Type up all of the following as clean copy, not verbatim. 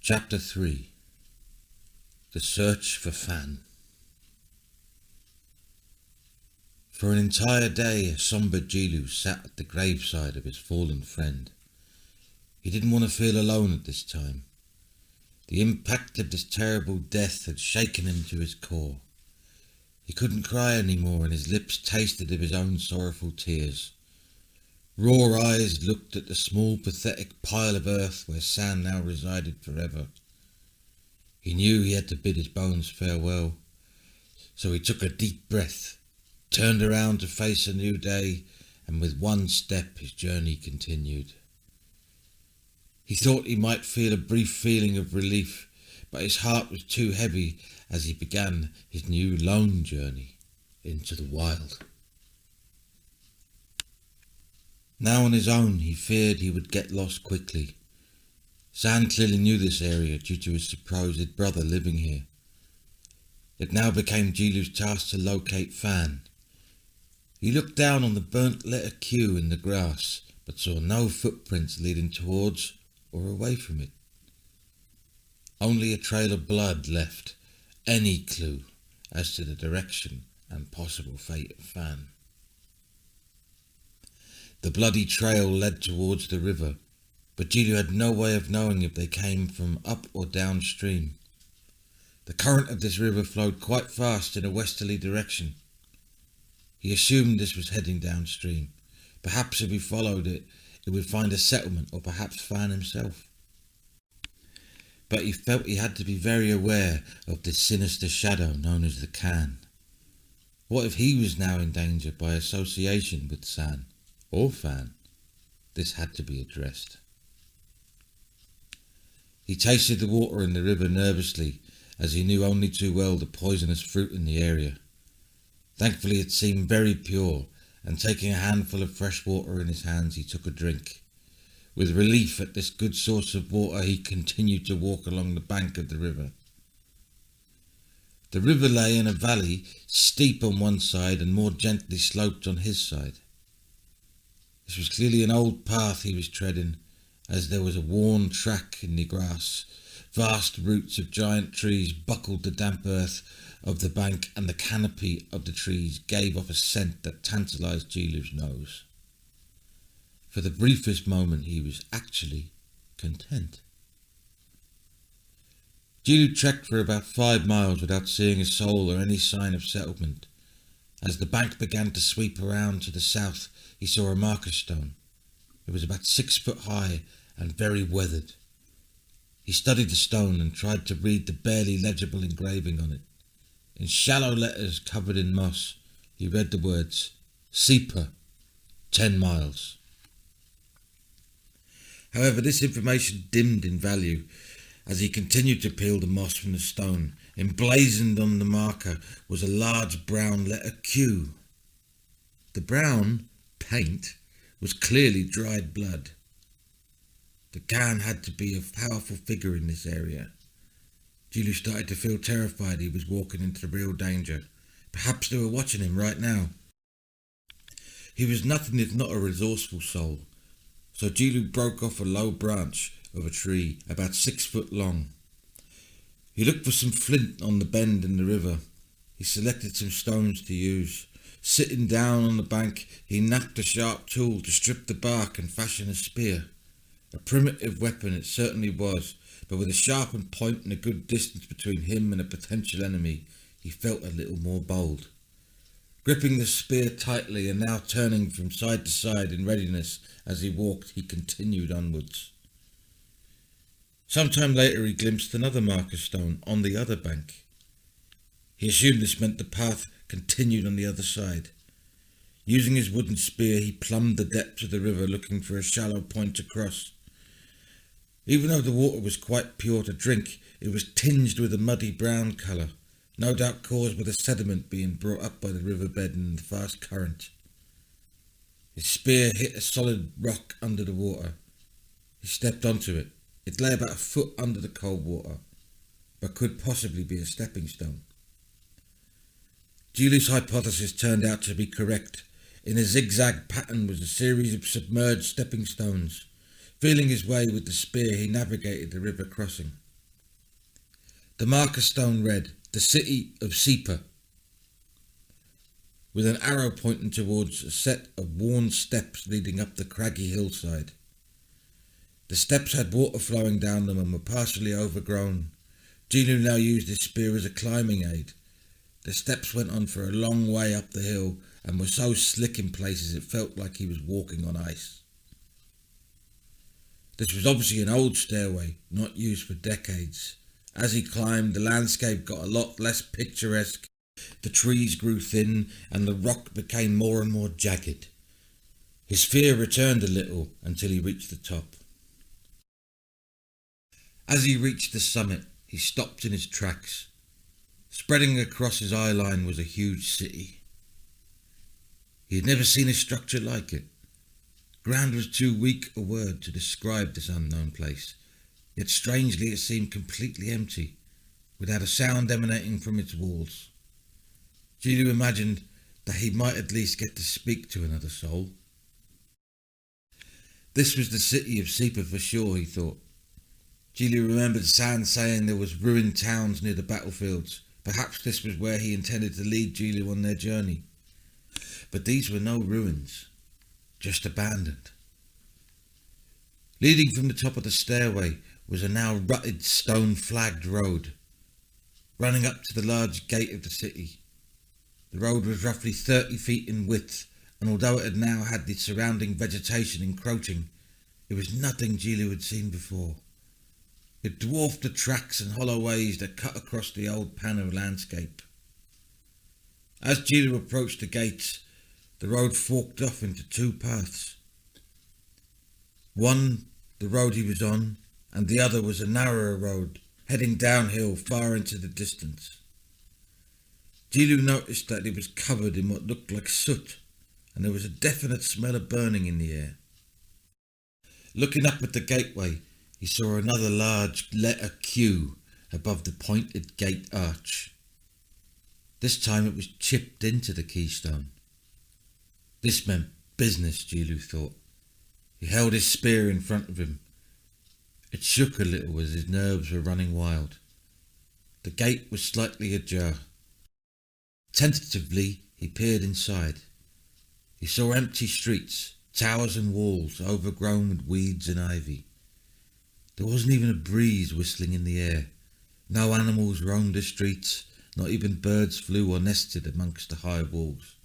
Chapter 3. The Search for Fan. For an entire day, a sombre Jilu sat at the graveside of his fallen friend. He didn't want to feel alone at this time. The impact of this terrible death had shaken him to his core. He couldn't cry any more, and his lips tasted of his own sorrowful tears. Raw eyes looked at the small, pathetic pile of earth where San now resided forever. He knew he had to bid his bones farewell, so he took a deep breath, turned around to face a new day, and with one step his journey continued. He thought he might feel a brief feeling of relief, but his heart was too heavy as he began his new lone journey into the wild. Now on his own, he feared he would get lost quickly. San clearly knew this area due to his supposed brother living here. It now became Jilu's task to locate Fan. He looked down on the burnt letter Q in the grass, but saw no footprints leading towards or away from it. Only a trail of blood left any clue as to the direction and possible fate of Fan. The bloody trail led towards the river, but Jilu had no way of knowing if they came from up or downstream. The current of this river flowed quite fast in a westerly direction. He assumed this was heading downstream. Perhaps if he followed it, it would find a settlement, or perhaps Fan himself. But he felt he had to be very aware of this sinister shadow known as the Khan. What if he was now in danger by association with San or Fan? This had to be addressed. He tasted the water in the river nervously, as he knew only too well the poisonous fruit in the area. Thankfully it seemed very pure, and taking a handful of fresh water in his hands, he took a drink. With relief at this good source of water, he continued to walk along the bank of the river. The river lay in a valley, steep on one side and more gently sloped on his side. This was clearly an old path he was treading, as there was a worn track in the grass. Vast roots of giant trees buckled the damp earth of the bank, and the canopy of the trees gave off a scent that tantalized Jilu's nose. For the briefest moment he was actually content. Jilu trekked for about 5 miles without seeing a soul or any sign of settlement. As the bank began to sweep around to the south, he saw a marker stone. It was about 6 foot high and very weathered. He studied the stone and tried to read the barely legible engraving on it. In shallow letters covered in moss, he read the words, Sepa, 10 miles. However, this information dimmed in value as he continued to peel the moss from the stone. Emblazoned on the marker was a large brown letter Q. The brown paint was clearly dried blood. The Khan had to be a powerful figure in this area. Jilu started to feel terrified he was walking into real danger. Perhaps they were watching him right now. He was nothing if not a resourceful soul, so Jilu broke off a low branch of a tree about 6 foot long. He looked for some flint on the bend in the river. He selected some stones to use. Sitting down on the bank, he knacked a sharp tool to strip the bark and fashion a spear. A primitive weapon it certainly was, but with a sharpened point and a good distance between him and a potential enemy, he felt a little more bold. Gripping the spear tightly and now turning from side to side in readiness as he walked, he continued onwards. Sometime later he glimpsed another marker stone on the other bank. He assumed this meant the path continued on the other side. Using his wooden spear, he plumbed the depths of the river looking for a shallow point to cross. Even though the water was quite pure to drink, it was tinged with a muddy brown colour, no doubt caused by the sediment being brought up by the riverbed and the fast current. His spear hit a solid rock under the water. He stepped onto it. It lay about a foot under the cold water, but could possibly be a stepping stone. Jilu's hypothesis turned out to be correct. In a zigzag pattern was a series of submerged stepping stones. Feeling his way with the spear, he navigated the river crossing. The marker stone read, "The City of Sepa," with an arrow pointing towards a set of worn steps leading up the craggy hillside. The steps had water flowing down them and were partially overgrown. Gilu now used his spear as a climbing aid. The steps went on for a long way up the hill and were so slick in places it felt like he was walking on ice. This was obviously an old stairway, not used for decades. As he climbed, the landscape got a lot less picturesque. The trees grew thin and the rock became more and more jagged. His fear returned a little until he reached the top. As he reached the summit, he stopped in his tracks. Spreading across his eye line was a huge city. He had never seen a structure like it. Ground was too weak a word to describe this unknown place, yet strangely it seemed completely empty, without a sound emanating from its walls. Gilu imagined that he might at least get to speak to another soul. This was the city of Sepa for sure, he thought. Gilu remembered San saying there was ruined towns near the battlefields. Perhaps this was where he intended to lead Gilu on their journey. But these were no ruins, just abandoned. Leading from the top of the stairway was a now rutted stone-flagged road, running up to the large gate of the city. The road was roughly 30 feet in width, and although it had now had the surrounding vegetation encroaching, it was nothing Gilu had seen before. It dwarfed the tracks and hollow ways that cut across the old Pano landscape. As Gilu approached the gates, the road forked off into two paths. One, the road he was on, and the other was a narrower road, heading downhill far into the distance. Gilu noticed that it was covered in what looked like soot, and there was a definite smell of burning in the air. Looking up at the gateway, he saw another large letter Q above the pointed gate arch. This time it was chipped into the keystone. This meant business, Gilu thought. He held his spear in front of him. It shook a little as his nerves were running wild. The gate was slightly ajar. Tentatively, he peered inside. He saw empty streets, towers and walls overgrown with weeds and ivy. There wasn't even a breeze whistling in the air. No animals roamed the streets, not even birds flew or nested amongst the high walls.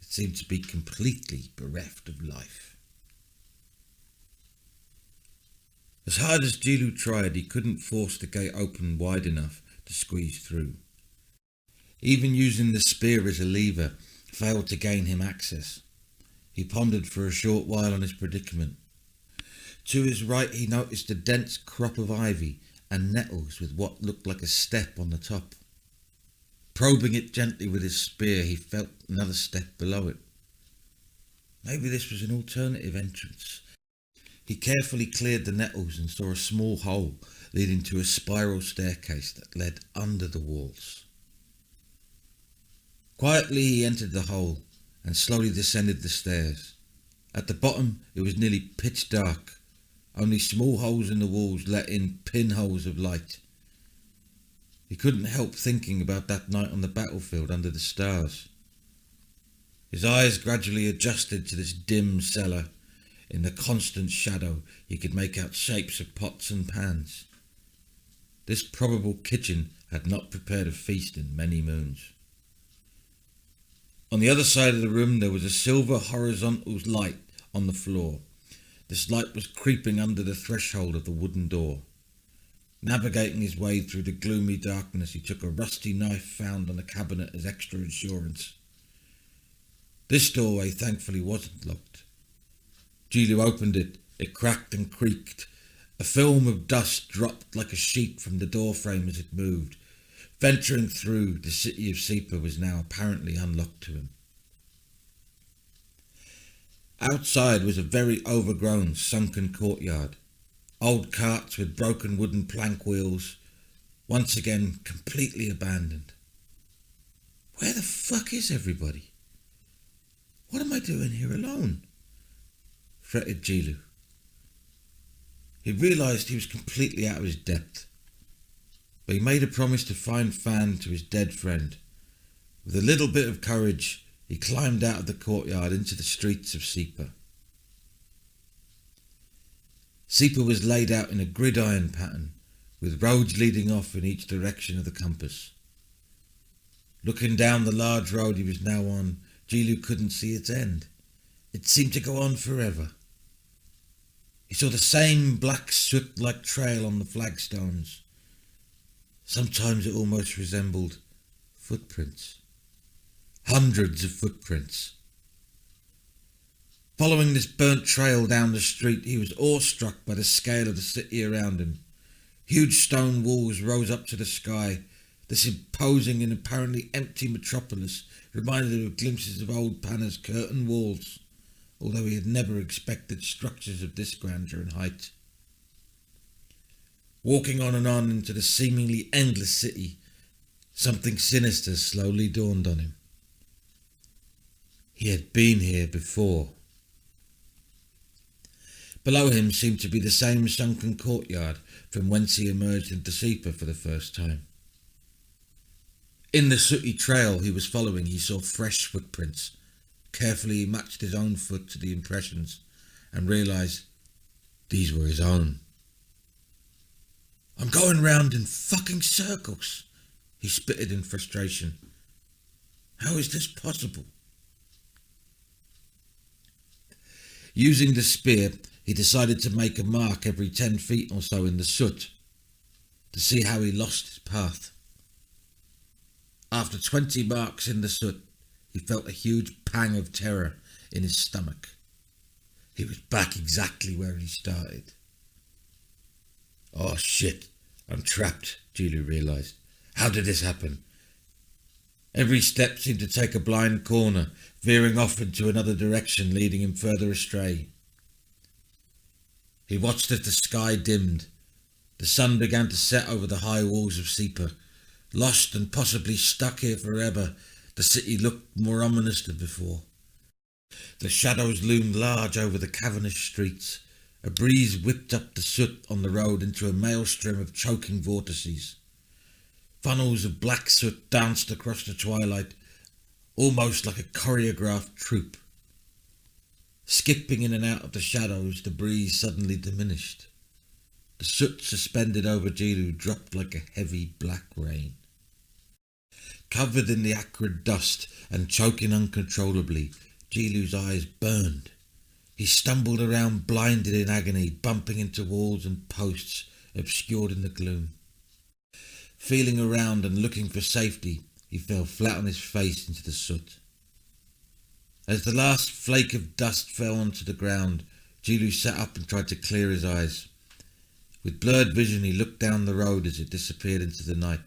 It seemed to be completely bereft of life. As hard as Gilu tried, he couldn't force the gate open wide enough to squeeze through. Even using the spear as a lever failed to gain him access. He pondered for a short while on his predicament. To his right he noticed a dense crop of ivy and nettles with what looked like a step on the top. Probing it gently with his spear, he felt another step below it. Maybe this was an alternative entrance. He carefully cleared the nettles and saw a small hole leading to a spiral staircase that led under the walls. Quietly he entered the hole and slowly descended the stairs. At the bottom it was nearly pitch dark. Only small holes in the walls let in pinholes of light. He couldn't help thinking about that night on the battlefield under the stars. His eyes gradually adjusted to this dim cellar. In the constant shadow he could make out shapes of pots and pans. This probable kitchen had not prepared a feast in many moons. On the other side of the room there was a silver horizontal light on the floor. This light was creeping under the threshold of the wooden door. Navigating his way through the gloomy darkness, he took a rusty knife found on a cabinet as extra insurance. This doorway thankfully wasn't locked. Gilu opened it. It cracked and creaked. A film of dust dropped like a sheet from the doorframe as it moved. Venturing through, the city of Sepa was now apparently unlocked to him. Outside was a very overgrown, sunken courtyard. Old carts with broken wooden plank wheels, once again completely abandoned. Where the fuck is everybody? What am I doing here alone? Fretted Gilu. He realised he was completely out of his depth. but he made a promise to find Fan to his dead friend. With a little bit of courage, he climbed out of the courtyard into the streets of Separ. Separ was laid out in a gridiron pattern, with roads leading off in each direction of the compass. Looking down the large road he was now on, Jilu couldn't see its end. It seemed to go on forever. He saw the same black soot-like trail on the flagstones. Sometimes it almost resembled footprints. Hundreds of footprints. Following this burnt trail down the street, he was awestruck by the scale of the city around him. Huge stone walls rose up to the sky. This imposing and apparently empty metropolis reminded him of glimpses of old Panna's curtain walls, although he had never expected structures of this grandeur and height. Walking on and on into the seemingly endless city, something sinister slowly dawned on him. He had been here before. Below him seemed to be the same sunken courtyard from whence he emerged into Separ for the first time. In the sooty trail he was following, he saw fresh footprints. Carefully he matched his own foot to the impressions and realised these were his own. "I'm going round in fucking circles," he spitted in frustration. "How is this possible?" Using the spear, he decided to make a mark every 10 feet or so in the soot to see how he lost his path. After 20 marks in the soot, he felt a huge pang of terror in his stomach. He was back exactly where he started. "Oh shit, I'm trapped," Jilu realised. "How did this happen?" Every step seemed to take a blind corner, veering off into another direction, leading him further astray. He watched as the sky dimmed. The sun began to set over the high walls of Separ. Lost and possibly stuck here forever, the city looked more ominous than before. The shadows loomed large over the cavernous streets. A breeze whipped up the soot on the road into a maelstrom of choking vortices. Funnels of black soot danced across the twilight, almost like a choreographed troupe. Skipping in and out of the shadows, the breeze suddenly diminished. The soot suspended over Jilu dropped like a heavy black rain. Covered in the acrid dust and choking uncontrollably, Jilu's eyes burned. He stumbled around blinded in agony, bumping into walls and posts obscured in the gloom. Feeling around and looking for safety, he fell flat on his face into the soot. As the last flake of dust fell onto the ground, Jilu sat up and tried to clear his eyes. With blurred vision he looked down the road as it disappeared into the night.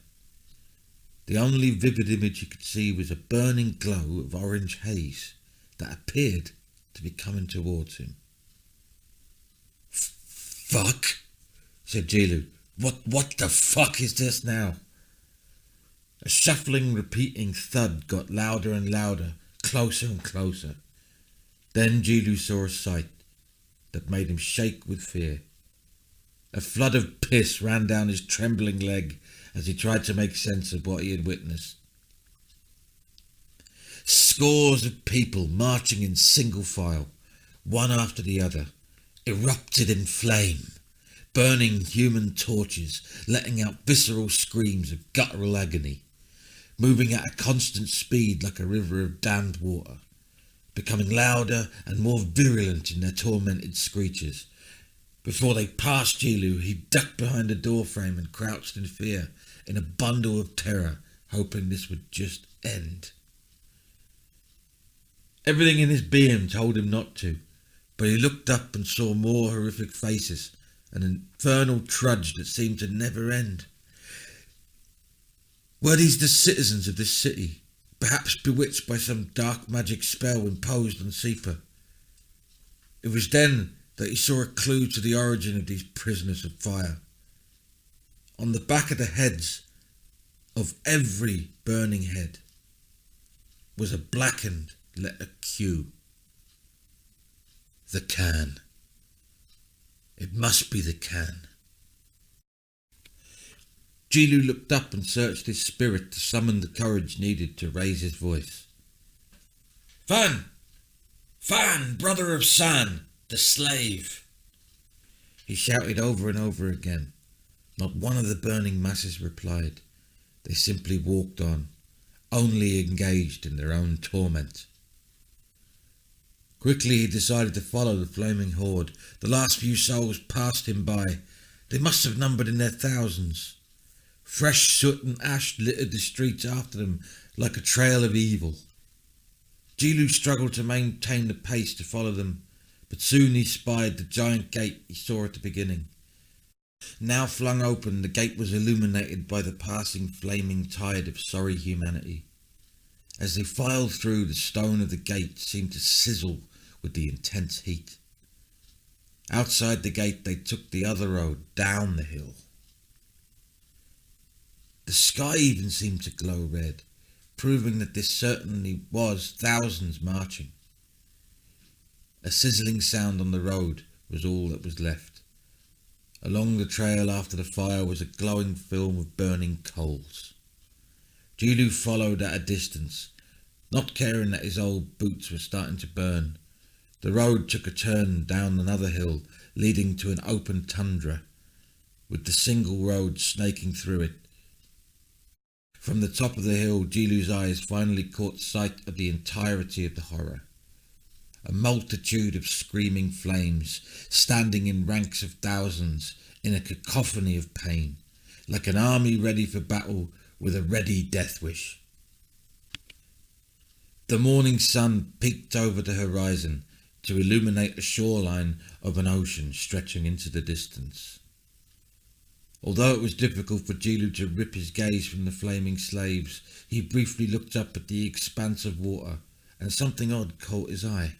The only vivid image he could see was a burning glow of orange haze that appeared to be coming towards him. "Fuck," said Jilu. What the fuck is this now?" A shuffling, repeating thud got louder and louder, closer and closer. Then Jilu saw a sight that made him shake with fear. A flood of piss ran down his trembling leg as he tried to make sense of what he had witnessed. Scores of people marching in single file, one after the other, erupted in flame, burning human torches, letting out visceral screams of guttural agony, moving at a constant speed like a river of dammed water, becoming louder and more virulent in their tormented screeches. Before they passed Jilu, he ducked behind a doorframe and crouched in fear, in a bundle of terror, hoping this would just end. Everything in his being told him not to, but he looked up and saw more horrific faces, an infernal trudge that seemed to never end. Were these the citizens of this city, perhaps bewitched by some dark magic spell imposed on Separ? It was then that he saw a clue to the origin of these prisoners of fire. On the back of the heads of every burning head was a blackened letter Q. The can. It must be the can. Jilu looked up and searched his spirit to summon the courage needed to raise his voice. Fan! Fan, brother of San, the slave! He shouted over and over again. Not one of the burning masses replied. They simply walked on, only engaged in their own torment. Quickly he decided to follow the flaming horde. The last few souls passed him by. They must have numbered in their thousands. Fresh soot and ash littered the streets after them like a trail of evil. Jilu struggled to maintain the pace to follow them, but soon he spied the giant gate he saw at the beginning. Now flung open, the gate was illuminated by the passing flaming tide of sorry humanity. As they filed through, the stone of the gate seemed to sizzle with the intense heat. Outside the gate they took the other road down the hill. The sky even seemed to glow red, proving that this certainly was thousands marching. A sizzling sound on the road was all that was left. Along the trail after the fire was a glowing film of burning coals. Jilu followed at a distance, not caring that his old boots were starting to burn. The road took a turn down another hill, leading to an open tundra, with the single road snaking through it. From the top of the hill, Jilu's eyes finally caught sight of the entirety of the horror. A multitude of screaming flames, standing in ranks of thousands, in a cacophony of pain, like an army ready for battle with a ready death wish. The morning sun peeked over the horizon to illuminate a shoreline of an ocean stretching into the distance. Although it was difficult for Jilu to rip his gaze from the flaming slaves, he briefly looked up at the expanse of water, and something odd caught his eye.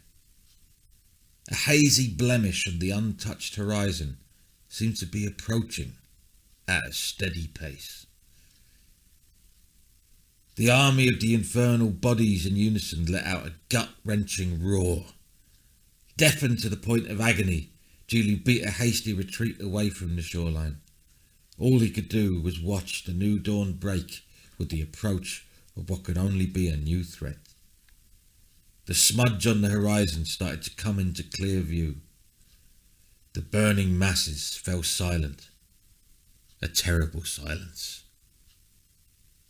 A hazy blemish on the untouched horizon seemed to be approaching at a steady pace. The army of the infernal bodies in unison let out a gut-wrenching roar. Deafened to the point of agony, Jilu beat a hasty retreat away from the shoreline. All he could do was watch the new dawn break with the approach of what could only be a new threat. The smudge on the horizon started to come into clear view. The burning masses fell silent, a terrible silence.